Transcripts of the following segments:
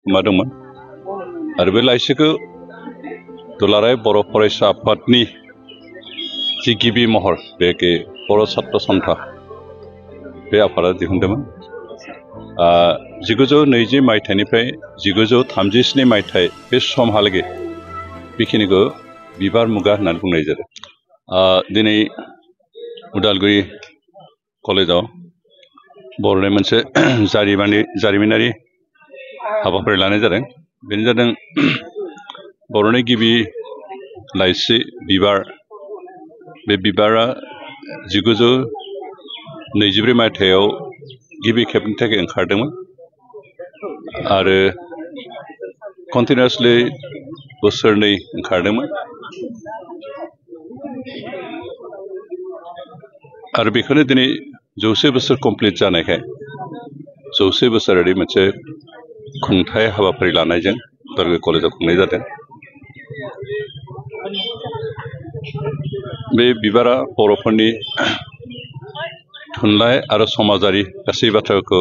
बिहोमा दंमोन आरो बे लाइसिखौ दुलाराय बर' फरायसा आफादनि जि गिबि महर बेखौ बर' छात्र सन्था बे आफादा दिहुनदोंमोन 1920 मायथाइनिफ्राय 1937 मायथाइ बे समहालागै बेखिनिखौ बिबार मुगा होननानै बुंनाय जादों दिनै उदालगुरि कलेजाव बर'नि मोनसे जारिमिनारि हाबाफारि लानाय जादों बेनो जादों बर'नि गिबि लाइसि बिबार बे बिबारा 1924 मायथाइयाव गिबि खेबनि थाखाय ओंखारदोंमोन आरो कन्टिनिउसलि बोसोरनै ओंखारदोंमोन आरो बेखौनो दिनै 100 बोसोर कमप्लिट जानायखाय 100 बोसोरारि मोनसे खुंथाय हाबाफारि लानायजों उदालगुरि कलेजाव खुंनाय जादों बे बिबारा बर'फोरनि थुनलाइ आरो समाजारि गासै बाथ्राखौ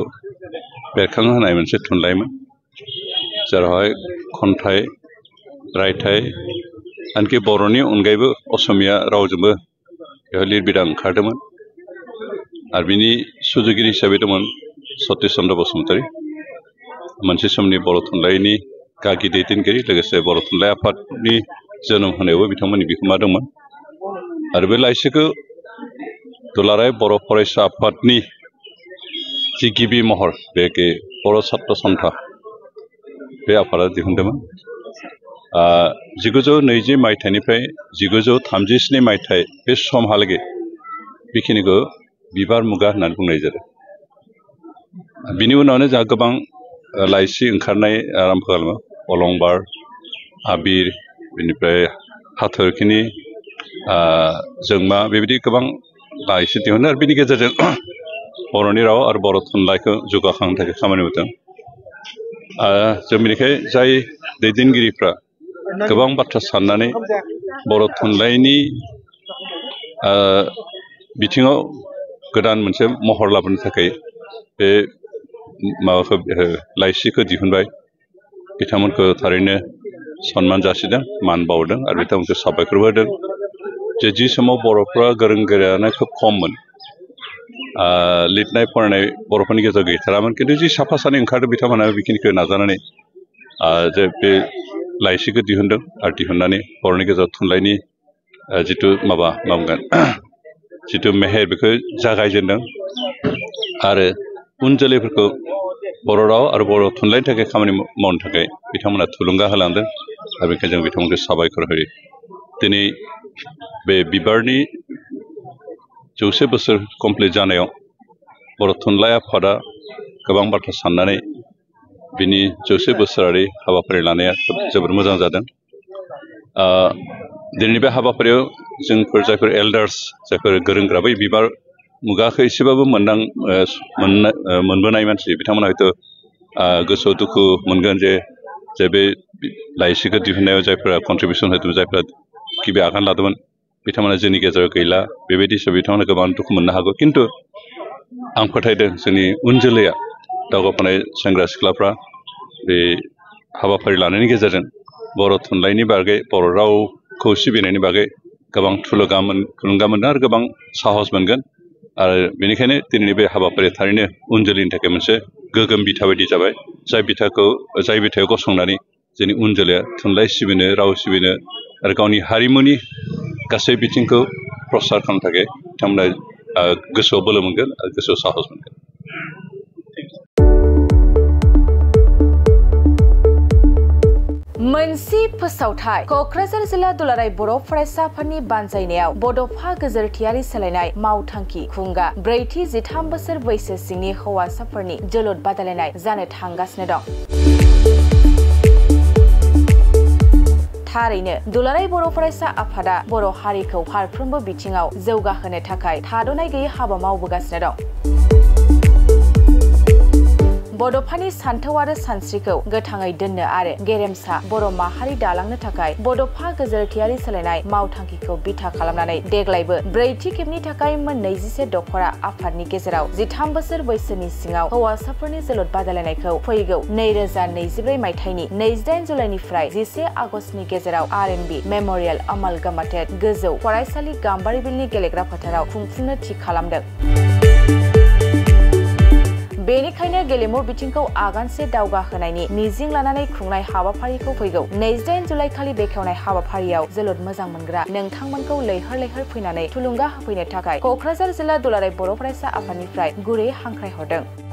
बेरखांहोनाय मोनसे थुनलाइमोन जेरावहाय खन्थाइ रायथाइ आनखि बर'नि अनगायैबो असमिया रावजोंबो बेवहाय लिरबिदां ओंखारदोंमोन आरो बिनि सुजुगिरि हिसाबै दंमोन सतिश चन्द्र बसुमतारी मोनसे समनि बर' थुनलाइनि गागि दैदेनगिरि लोगोसे बर' थुनलाइ आफादनि जोनोम होनायावबो बिथांमोननि बिहोमा दंमोन आरो बे लाइसिखौ दुलाराय बर' फरायसा आफादनि जि गिबि महर बेखौ बर' छात्र सन्था बे आफादा दिहुनदोंमोन 1920 मायथाइनिफ्राय 1937 मायथाइ बे समहालागै बेखिनिखौ बिबार मुगा होननानै बुंनाय जादों बिनि उनावनो जोंहा गोबां लाइसि ओंखारनाय आराम्भ खालामो अलंबार आबिर बेनिफ्राय हाथरखिनि जोंमा बेबायदि गोबां लाइसि दिहुनो आरो बिनि गेजेरजों बर'नि राव आरो बर' थुनलाइखौ जौगाखांनो थाखाय खामानि मावदों जों बेनिखाय जाय दैदेनगिरिफ्रा गोबां बाथ्रा साननानै बर' थुनलाइनि बिथिङाव गोदान मोनसे महर लाबोनो थाखाय बे माबाखौ लाइसिखौ दिहुनबाय बिथांमोनखौ थारैनो सनमान जासिदों मान बावदों आरो बिथांमोनखौ साबायखरबो होदों जि समाव बर'फ्रा गोरों गोरायानो खोब खममोन लिरनाय फरायनाय बर'फोरनि गेजेराव गैथारामोन खिन्थु जि साफा सानै ओंखारदों बिथांमोना बेखिनिखौ नाजानानै जे बे लाइसिखौ दिहुनदों आरो दिहुननानै बर'नि गेजेराव थुनलाइनि जिथु मा बुंगोन जिथु मेहेर बेखौ जागायजेनदों आरो उन जोलैफोरखौ बर' राव आरो बर' थुनलाइनि थाखाय खामानि मावनो थाखाय बिथांमोना थुलुंगा होलांदों आरो बेनिखायनो जों बिथांमोनखौ साबायखर होयो दिनै बे बिबारनि 100 बोसोर कमप्लिट जानायाव बर' थुनलाइ आफादा गोबां बाथ्रा साननानै बिनि 100 बोसोरारि हाबाफारि लानाया जोबोर मोजां जादों दिनैनि बे हाबाफारियाव जोंफोर जायफोर एल्डार्स जायफोर गोरों गोरा बै बिबार मुगाखौ एसेबाबो मोनबोनाय मानसि बिथांमोना हयथ' गोसोआव दुखु मोनगोन जे बे लाइसिखौ दिहुननायाव जायफोरा कन्ट्रिबिउसन होदोंमोन जायफोरा गिबि आगान लादोंमोन बिथांमोना जोंनि गेजेराव गैला बेबायदि हिसाबै बिथांमोना गोबां दुखु मोननो हागौ खिन्थु आं फोथायदों जोंनि उन जोलैया दावगाफुनाय सेंग्रा सिख्लाफ्रा बे हाबाफारि लानायनि गेजेरजों बर' थुनलाइनि बागै बर' रावखौ सिबिनायनि बागै गोबां थुलुंगा मोनगोन आरो गोबां साहस मोनगोन आरो बेनिखायनो दिनैनि बे हाबाफारिया थारैनो उन जोलैनि थाखाय मोनसे गोगोम बिथा बायदि जाबाय जाय बिथायाव गसंनानै जोंनि उन जोलैया थुनलाइ सिबिनो राव सिबिनो आरो गावनि हारिमुनि गासै बिथिंखौ प्रसार खालामनो थाखाय बिथांमोना गोसोआव बोलो मोनगोन आरो गोसोआव साहस मोनगोन मोनसे फोसावथाय क'क्राझार जिल्ला दुलाराय बर' फरायसा आफादनि बानजायनायाव बड'फा गेजेरथियारि सोलायनाय मावथांखि खुंगा 4-13 बोसोर बैसो सिंनि हौवासाफोरनि जोलुर बादायलायनाय जानो थांगासिनो दं थारैनो दुलाराय बर' फरायसा आफादा बर' हारिखौ फारफ्रोमबो बिथिङाव जौगाहोनो थाखाय थाद'नाय गैयै हाबा मावबोगासिनो दं बड'फानि सान्थौ आरो सानस्रिखौ गोथाङै दोननो आरो गेरेमसा बर' माहारि दालांनो थाखाय बड'फा गोजोरथियारि सोलायनाय मावथांखिखौ बिथा खालामनानै देग्लायबो ब्रैथि खेबनि थाखाय मोन 21 दखरा आफादनि गेजेराव 13 बोसोर बैसोनि सिङाव हौवासाफोरनि जोलुर बादायलायनायखौ फैगौ 2024 मायथाइनि 28 जुलाइनिफ्राय 11 आगस्तनि गेजेराव आरएनबि मेम'रियेल अमालगामाटेड गोजौ फरायसालि गाम्बारिबिलनि गेलेग्रा फोथाराव खुंफुंनो थि खालामदों। बेनिखायनो गेलेमु बिथिंखौ आगानसे दावगाहोनायनि मिजिं लानानै खुंनाय हाबाफारिखौ फैगौ 28 जुलाइ खालि बेखेवनाय हाबाफारियाव जोलुर मोजां मोनग्रा नोंथांमोनखौ लैहोर लैहोर फैनानै थुलुंगा होफैनो थाखाय क'क्राझार जिल्ला दुलाराय बर' फरायसा आफादनिफ्राय गुरै हांख्रायहरदों।